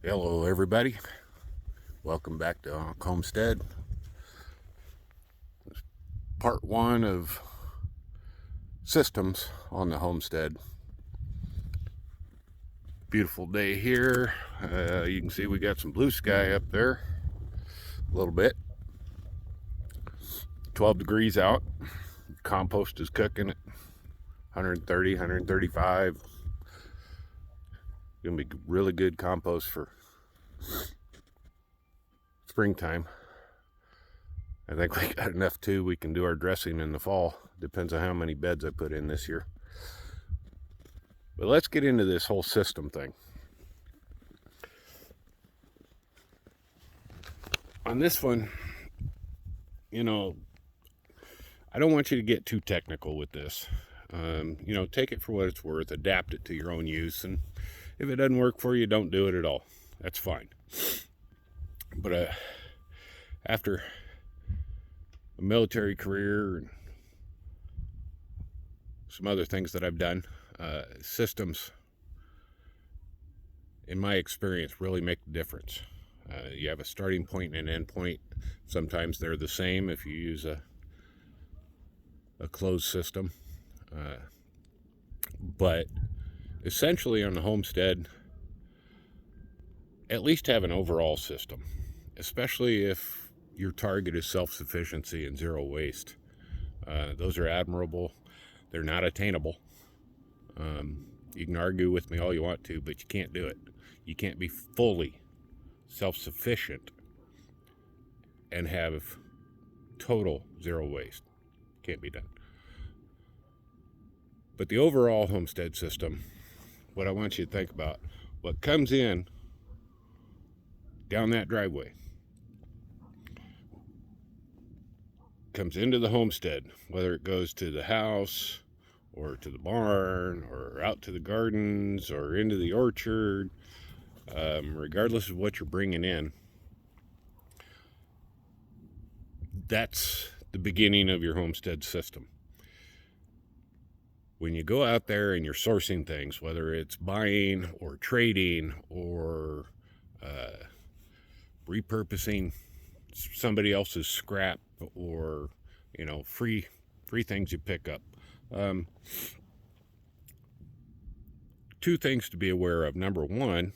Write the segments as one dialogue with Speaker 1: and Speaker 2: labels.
Speaker 1: Hello everybody, welcome back to Homestead. Part one of systems on the homestead. Beautiful day here. You can see we got some blue sky up there a little bit. 12 degrees out. Compost is cooking at 130, 135. Gonna be really good compost for springtime. I think we got enough too. We can do our dressing in the fall. Depends on how many beds I put in this year. But let's get into this whole system thing. On this one, I don't want you to get too technical with this. Take it for what it's worth, adapt it to your own use, and if it doesn't work for you, don't do it at all. That's fine. But after a military career and some other things that I've done, systems, in my experience, really make the difference. You have a starting point and an end point. Sometimes they're the same if you use a closed system. But essentially on the homestead, at least have an overall system, especially if your target is self-sufficiency and zero waste. Those are admirable. They're not attainable. You can argue with me all you want to, but you can't do it. You can't be fully self-sufficient and have total zero waste. Can't be done. But the overall homestead system, what I want you to think about, what comes in down that driveway, comes into the homestead, whether it goes to the house or to the barn or out to the gardens or into the orchard, regardless of what you're bringing in, that's the beginning of your homestead system. When you go out there and you're sourcing things, whether it's buying or trading or repurposing somebody else's scrap or free things you pick up, two things to be aware of. Number one,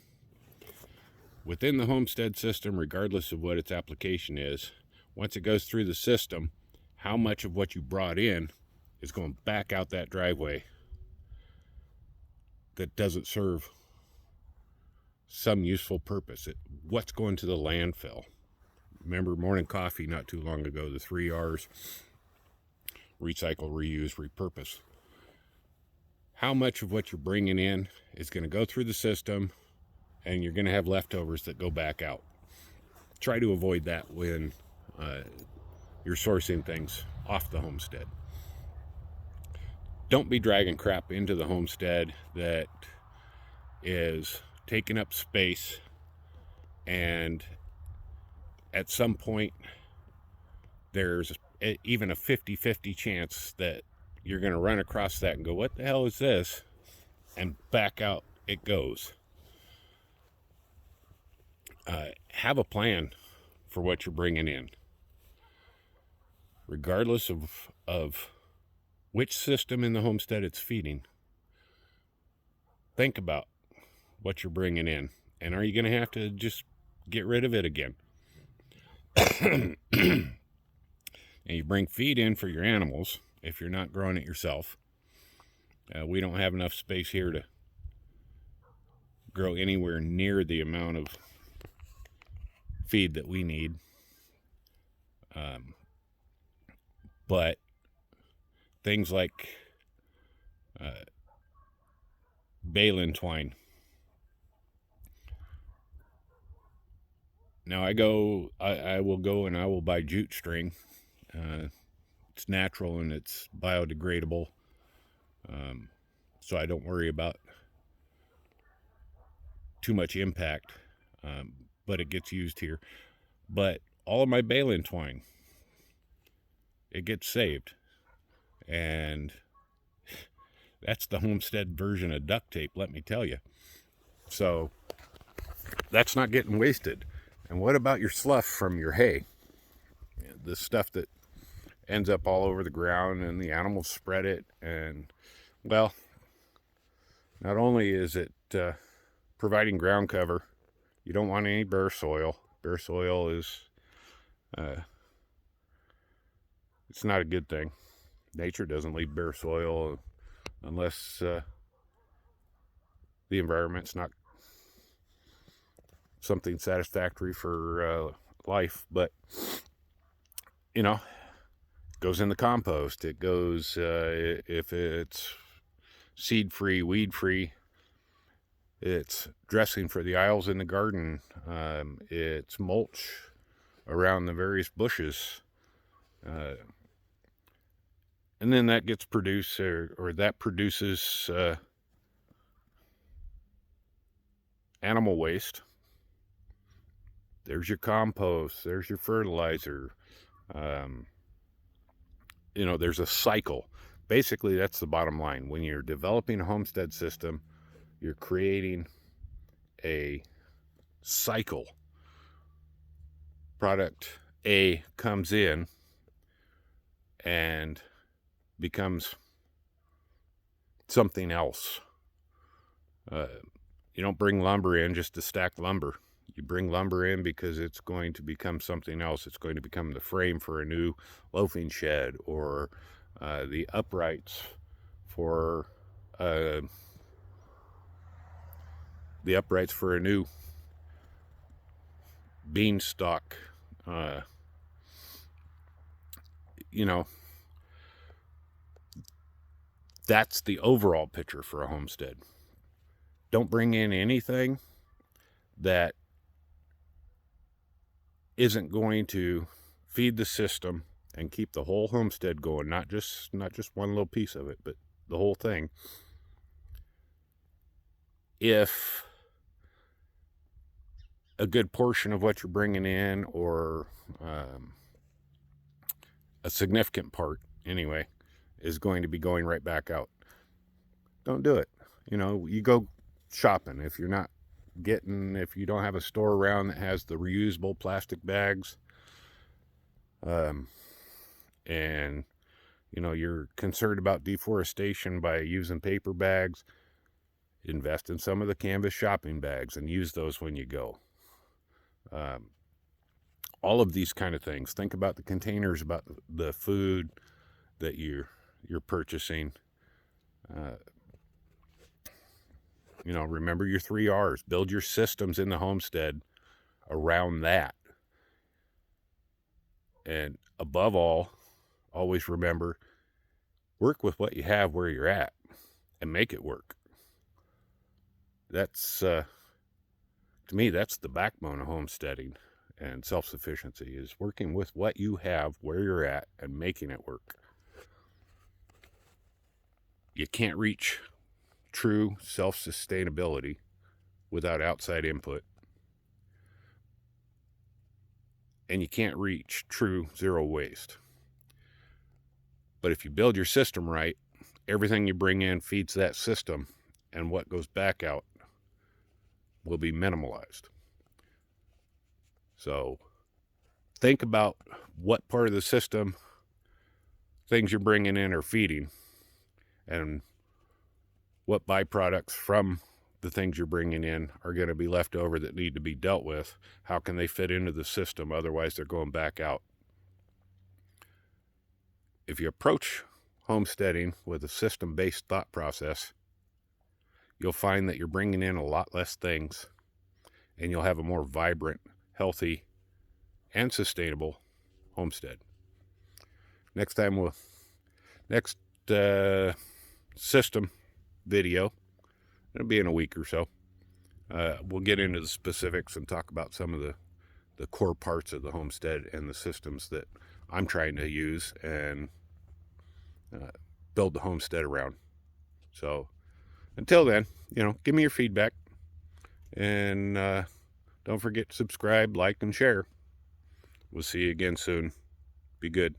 Speaker 1: within the homestead system, regardless of what its application is, once it goes through the system, how much of what you brought in is going back out that driveway that doesn't serve some useful purpose. What's going to the landfill? Remember morning coffee not too long ago, the 3 R's: recycle, reuse, repurpose. How much of what you're bringing in is going to go through the system and you're going to have leftovers that go back out? Try to avoid that when you're sourcing things off the homestead. Don't be dragging crap into the homestead that is taking up space, and at some point there's even a 50-50 chance that you're going to run across that and go, what the hell is this? And back out it goes. Have a plan for what you're bringing in, regardless of which system in the homestead it's feeding. Think about what you're bringing in, and are you going to have to just get rid of it again? And you bring feed in for your animals if you're not growing it yourself. We don't have enough space here to grow anywhere near the amount of feed that we need. But things like balin twine. Now I will go and I will buy jute string. It's natural and it's biodegradable, so I don't worry about too much impact, but it gets used here. But all of my balin twine, it gets saved, and that's the homestead version of duct tape, let me tell you. So that's not getting wasted. And what about your slough from your hay? The stuff that ends up all over the ground and the animals spread it. And, well, not only is it providing ground cover, you don't want any bare soil. Bare soil is, it's not a good thing. Nature doesn't leave bare soil unless the environment's not something satisfactory for life. But, you know, it goes in the compost. It goes, if it's seed-free, weed-free, it's dressing for the aisles in the garden. It's mulch around the various bushes. And then that gets produced, or that produces animal waste. There's your compost. There's your fertilizer. You know, there's a cycle. Basically, that's the bottom line. When you're developing a homestead system, you're creating a cycle. Product A comes in and becomes something else. You don't bring lumber in just to stack lumber. You bring lumber in because it's going to become something else. It's going to become the frame for a new loafing shed, or the uprights for a new beanstalk. You know, that's the overall picture for a homestead. Don't bring in anything that isn't going to feed the system and keep the whole homestead going, not just one little piece of it, but the whole thing. If a good portion of what you're bringing in, or a significant part anyway, is going to be going right back out, don't do it. You know, you go shopping. If you don't have a store around that has the reusable plastic bags, and you know, you're concerned about deforestation by using paper bags, invest in some of the canvas shopping bags and use those when you go. All of these kind of things. Think about the containers, about the food that you're purchasing. You know, remember your 3 R's. Build your systems in the homestead around that. And above all, always remember, work with what you have where you're at and make it work. That's, to me, that's the backbone of homesteading and self-sufficiency, is working with what you have where you're at and making it work. You can't reach true self-sustainability without outside input. And you can't reach true zero waste. But if you build your system right, everything you bring in feeds that system, and what goes back out will be minimalized. So think about what part of the system things you're bringing in are feeding, and what byproducts from the things you're bringing in are going to be left over that need to be dealt with. How can they fit into the system? Otherwise, they're going back out. If you approach homesteading with a system-based thought process, you'll find that you're bringing in a lot less things, and you'll have a more vibrant, healthy, and sustainable homestead. Next system video, it'll be in a week or so, we'll get into the specifics and talk about some of the core parts of the homestead and the systems that I'm trying to use and build the homestead around. So until then, you know, give me your feedback, and don't forget to subscribe, like, and share. We'll see you again soon. Be good.